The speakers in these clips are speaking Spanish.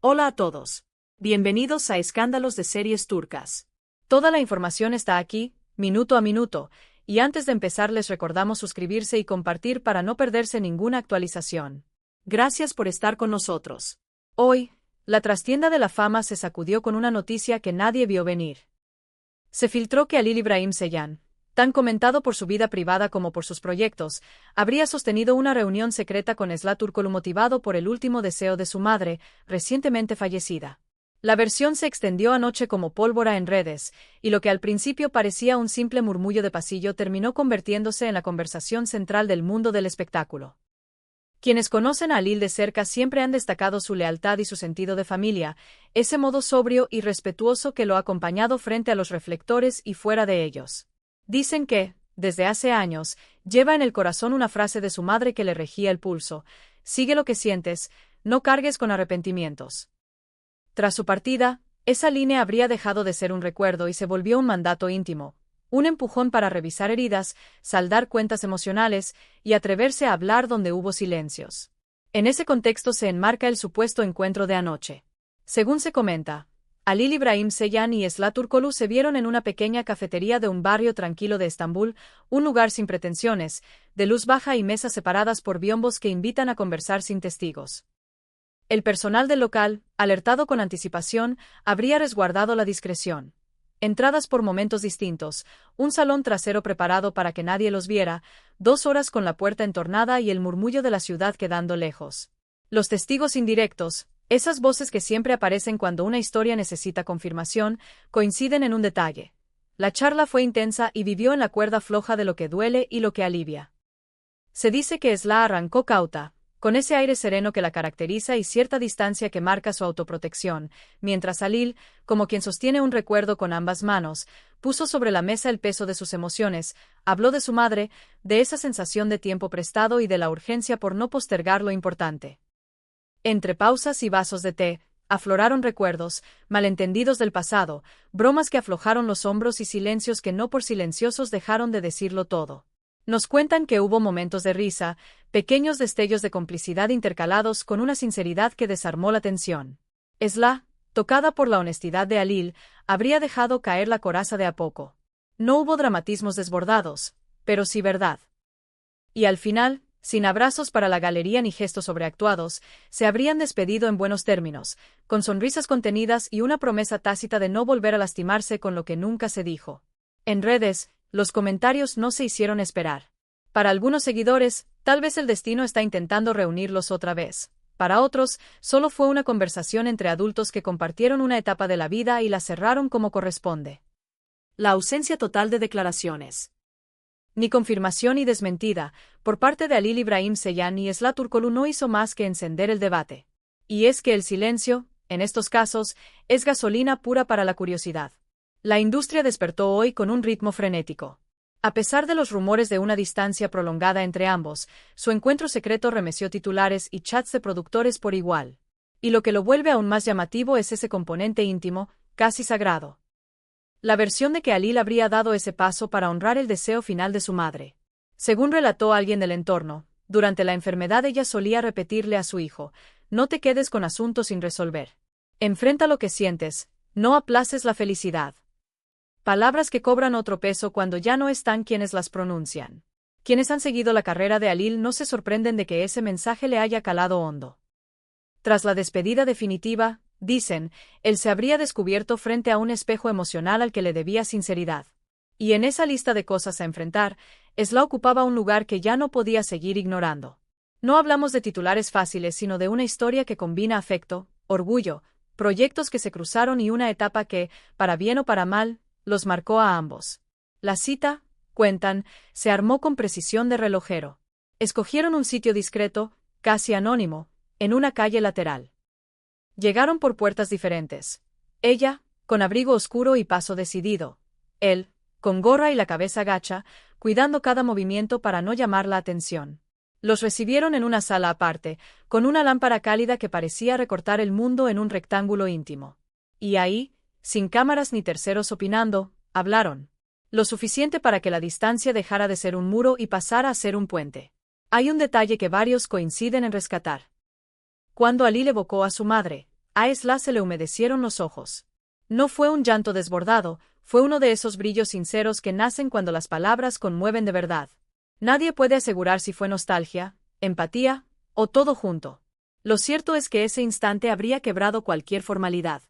Hola a todos. Bienvenidos a Escándalos de Series Turcas. Toda la información está aquí, minuto a minuto, y antes de empezar les recordamos suscribirse y compartir para no perderse ninguna actualización. Gracias por estar con nosotros. Hoy, la trastienda de la fama se sacudió con una noticia que nadie vio venir. Se filtró que Halil İbrahim Ceylan, tan comentado por su vida privada como por sus proyectos, habría sostenido una reunión secreta con Esla Turkoglu motivado por el último deseo de su madre, recientemente fallecida. La versión se extendió anoche como pólvora en redes, y lo que al principio parecía un simple murmullo de pasillo terminó convirtiéndose en la conversación central del mundo del espectáculo. Quienes conocen a Halil de cerca siempre han destacado su lealtad y su sentido de familia, ese modo sobrio y respetuoso que lo ha acompañado frente a los reflectores y fuera de ellos. Dicen que, desde hace años, lleva en el corazón una frase de su madre que le regía el pulso: sigue lo que sientes, no cargues con arrepentimientos. Tras su partida, esa línea habría dejado de ser un recuerdo y se volvió un mandato íntimo, un empujón para revisar heridas, saldar cuentas emocionales y atreverse a hablar donde hubo silencios. En ese contexto se enmarca el supuesto encuentro de anoche. Según se comenta, Halil İbrahim Ceylan y Esla Turkoglu se vieron en una pequeña cafetería de un barrio tranquilo de Estambul, un lugar sin pretensiones, de luz baja y mesas separadas por biombos que invitan a conversar sin testigos. El personal del local, alertado con anticipación, habría resguardado la discreción. Entradas por momentos distintos, un salón trasero preparado para que nadie los viera, 2 horas con la puerta entornada y el murmullo de la ciudad quedando lejos. Los testigos indirectos, esas voces que siempre aparecen cuando una historia necesita confirmación, coinciden en un detalle. La charla fue intensa y vivió en la cuerda floja de lo que duele y lo que alivia. Se dice que Esla arrancó cauta, con ese aire sereno que la caracteriza y cierta distancia que marca su autoprotección, mientras Halil, como quien sostiene un recuerdo con ambas manos, puso sobre la mesa el peso de sus emociones, habló de su madre, de esa sensación de tiempo prestado y de la urgencia por no postergar lo importante. Entre pausas y vasos de té, afloraron recuerdos, malentendidos del pasado, bromas que aflojaron los hombros y silencios que no por silenciosos dejaron de decirlo todo. Nos cuentan que hubo momentos de risa, pequeños destellos de complicidad intercalados con una sinceridad que desarmó la tensión. Esla, tocada por la honestidad de Halil, habría dejado caer la coraza de a poco. No hubo dramatismos desbordados, pero sí verdad. Y al final, sin abrazos para la galería ni gestos sobreactuados, se habrían despedido en buenos términos, con sonrisas contenidas y una promesa tácita de no volver a lastimarse con lo que nunca se dijo. En redes, los comentarios no se hicieron esperar. Para algunos seguidores, tal vez el destino está intentando reunirlos otra vez. Para otros, solo fue una conversación entre adultos que compartieron una etapa de la vida y la cerraron como corresponde. La ausencia total de declaraciones. Ni confirmación ni desmentida, por parte de Halil İbrahim Ceylan y Esla Turkoglu no hizo más que encender el debate. Y es que el silencio, en estos casos, es gasolina pura para la curiosidad. La industria despertó hoy con un ritmo frenético. A pesar de los rumores de una distancia prolongada entre ambos, su encuentro secreto remeció titulares y chats de productores por igual. Y lo que lo vuelve aún más llamativo es ese componente íntimo, casi sagrado. La versión de que Halil habría dado ese paso para honrar el deseo final de su madre. Según relató alguien del entorno, durante la enfermedad ella solía repetirle a su hijo: no te quedes con asuntos sin resolver. Enfrenta lo que sientes, no aplaces la felicidad. Palabras que cobran otro peso cuando ya no están quienes las pronuncian. Quienes han seguido la carrera de Halil no se sorprenden de que ese mensaje le haya calado hondo. Tras la despedida definitiva, dicen, él se habría descubierto frente a un espejo emocional al que le debía sinceridad. Y en esa lista de cosas a enfrentar, Esla ocupaba un lugar que ya no podía seguir ignorando. No hablamos de titulares fáciles, sino de una historia que combina afecto, orgullo, proyectos que se cruzaron y una etapa que, para bien o para mal, los marcó a ambos. La cita, cuentan, se armó con precisión de relojero. Escogieron un sitio discreto, casi anónimo, en una calle lateral. Llegaron por puertas diferentes. Ella, con abrigo oscuro y paso decidido. Él, con gorra y la cabeza gacha, cuidando cada movimiento para no llamar la atención. Los recibieron en una sala aparte, con una lámpara cálida que parecía recortar el mundo en un rectángulo íntimo. Y ahí, sin cámaras ni terceros opinando, hablaron. Lo suficiente para que la distancia dejara de ser un muro y pasara a ser un puente. Hay un detalle que varios coinciden en rescatar. Cuando Halil evocó a su madre, A Esla se le humedecieron los ojos. No fue un llanto desbordado, fue uno de esos brillos sinceros que nacen cuando las palabras conmueven de verdad. Nadie puede asegurar si fue nostalgia, empatía, o todo junto. Lo cierto es que ese instante habría quebrado cualquier formalidad.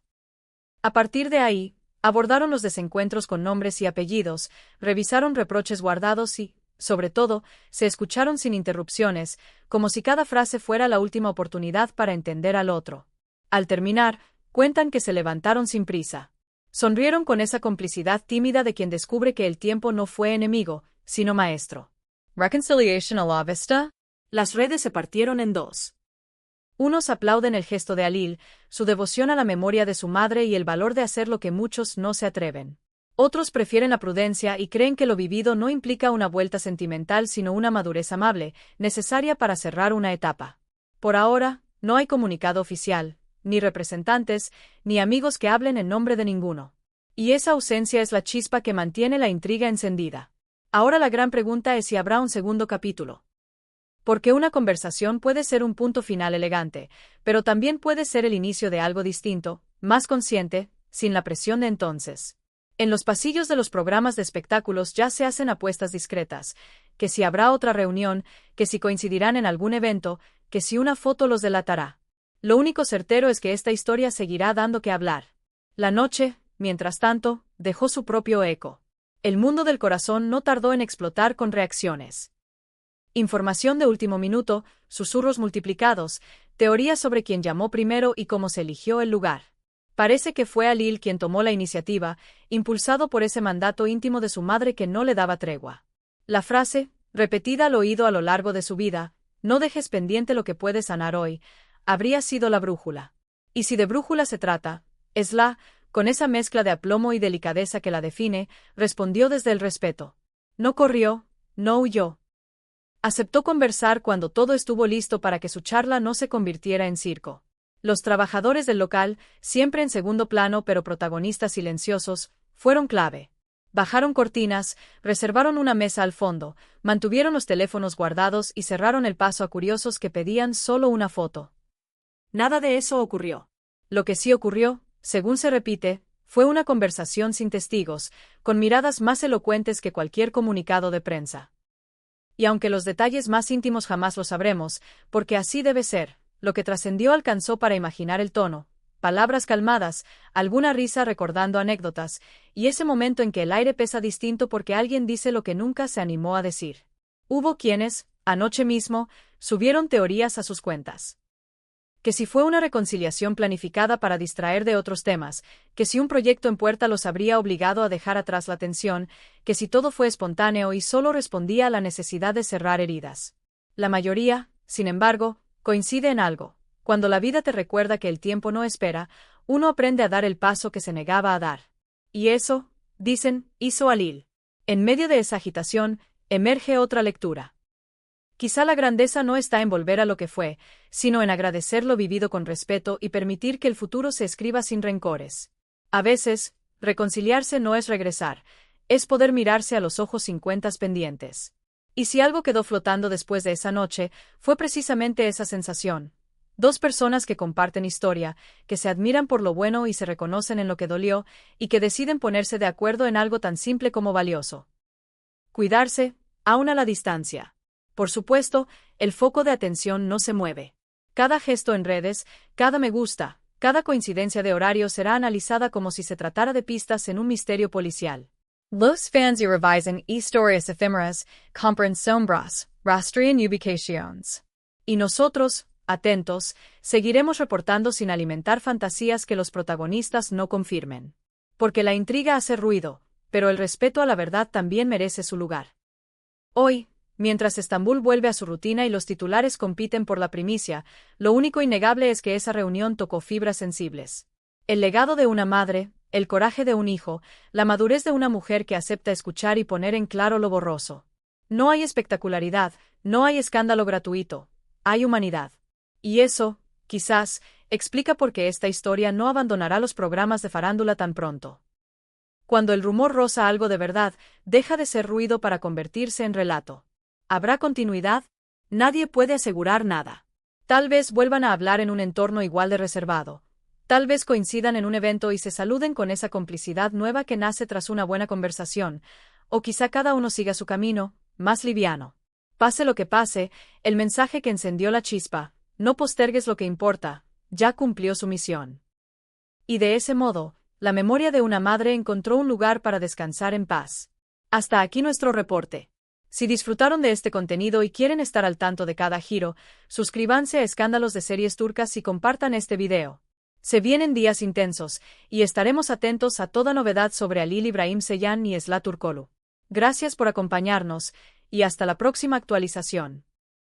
A partir de ahí, abordaron los desencuentros con nombres y apellidos, revisaron reproches guardados y, sobre todo, se escucharon sin interrupciones, como si cada frase fuera la última oportunidad para entender al otro. Al terminar, cuentan que se levantaron sin prisa. Sonrieron con esa complicidad tímida de quien descubre que el tiempo no fue enemigo, sino maestro. Reconciliation a la vista. Las redes se partieron en dos. Unos aplauden el gesto de Alil, su devoción a la memoria de su madre y el valor de hacer lo que muchos no se atreven. Otros prefieren la prudencia y creen que lo vivido no implica una vuelta sentimental sino una madurez amable, necesaria para cerrar una etapa. Por ahora, no hay comunicado oficial, ni representantes, ni amigos que hablen en nombre de ninguno. Y esa ausencia es la chispa que mantiene la intriga encendida. Ahora la gran pregunta es si habrá un segundo capítulo. Porque una conversación puede ser un punto final elegante, pero también puede ser el inicio de algo distinto, más consciente, sin la presión de entonces. En los pasillos de los programas de espectáculos ya se hacen apuestas discretas, que si habrá otra reunión, que si coincidirán en algún evento, que si una foto los delatará. Lo único certero es que esta historia seguirá dando que hablar. La noche, mientras tanto, dejó su propio eco. El mundo del corazón no tardó en explotar con reacciones. Información de último minuto, susurros multiplicados, teorías sobre quién llamó primero y cómo se eligió el lugar. Parece que fue Alil quien tomó la iniciativa, impulsado por ese mandato íntimo de su madre que no le daba tregua. La frase, repetida al oído a lo largo de su vida, no dejes pendiente lo que puedes sanar hoy, habría sido la brújula. Y si de brújula se trata, Esla, con esa mezcla de aplomo y delicadeza que la define, respondió desde el respeto. No corrió, no huyó. Aceptó conversar cuando todo estuvo listo para que su charla no se convirtiera en circo. Los trabajadores del local, siempre en segundo plano pero protagonistas silenciosos, fueron clave. Bajaron cortinas, reservaron una mesa al fondo, mantuvieron los teléfonos guardados y cerraron el paso a curiosos que pedían solo una foto. Nada de eso ocurrió. Lo que sí ocurrió, según se repite, fue una conversación sin testigos, con miradas más elocuentes que cualquier comunicado de prensa. Y aunque los detalles más íntimos jamás los sabremos, porque así debe ser, lo que trascendió alcanzó para imaginar el tono, palabras calmadas, alguna risa recordando anécdotas, y ese momento en que el aire pesa distinto porque alguien dice lo que nunca se animó a decir. Hubo quienes, anoche mismo, subieron teorías a sus cuentas. Que si fue una reconciliación planificada para distraer de otros temas, que si un proyecto en puerta los habría obligado a dejar atrás la tensión, que si todo fue espontáneo y solo respondía a la necesidad de cerrar heridas. La mayoría, sin embargo, coincide en algo. Cuando la vida te recuerda que el tiempo no espera, uno aprende a dar el paso que se negaba a dar. Y eso, dicen, hizo Alil. En medio de esa agitación, emerge otra lectura. Quizá la grandeza no está en volver a lo que fue, sino en agradecer lo vivido con respeto y permitir que el futuro se escriba sin rencores. A veces, reconciliarse no es regresar, es poder mirarse a los ojos sin cuentas pendientes. Y si algo quedó flotando después de esa noche, fue precisamente esa sensación. Dos personas que comparten historia, que se admiran por lo bueno y se reconocen en lo que dolió, y que deciden ponerse de acuerdo en algo tan simple como valioso. Cuidarse, aún a la distancia. Por supuesto, el foco de atención no se mueve. Cada gesto en redes, cada me gusta, cada coincidencia de horario será analizada como si se tratara de pistas en un misterio policial. Los fans y revisen historias efímeras, compran sombras, rastrean ubicaciones. Y nosotros, atentos, seguiremos reportando sin alimentar fantasías que los protagonistas no confirmen. Porque la intriga hace ruido, pero el respeto a la verdad también merece su lugar. Hoy, mientras Estambul vuelve a su rutina y los titulares compiten por la primicia, lo único innegable es que esa reunión tocó fibras sensibles. El legado de una madre, el coraje de un hijo, la madurez de una mujer que acepta escuchar y poner en claro lo borroso. No hay espectacularidad, no hay escándalo gratuito, hay humanidad. Y eso, quizás, explica por qué esta historia no abandonará los programas de farándula tan pronto. Cuando el rumor roza algo de verdad, deja de ser ruido para convertirse en relato. ¿Habrá continuidad? Nadie puede asegurar nada. Tal vez vuelvan a hablar en un entorno igual de reservado. Tal vez coincidan en un evento y se saluden con esa complicidad nueva que nace tras una buena conversación, o quizá cada uno siga su camino, más liviano. Pase lo que pase, el mensaje que encendió la chispa, no postergues lo que importa, ya cumplió su misión. Y de ese modo, la memoria de una madre encontró un lugar para descansar en paz. Hasta aquí nuestro reporte. Si disfrutaron de este contenido y quieren estar al tanto de cada giro, suscríbanse a Escándalos de Series Turcas y compartan este video. Se vienen días intensos, y estaremos atentos a toda novedad sobre Halil İbrahim Ceylan y Esla Turkoglu. Gracias por acompañarnos, y hasta la próxima actualización.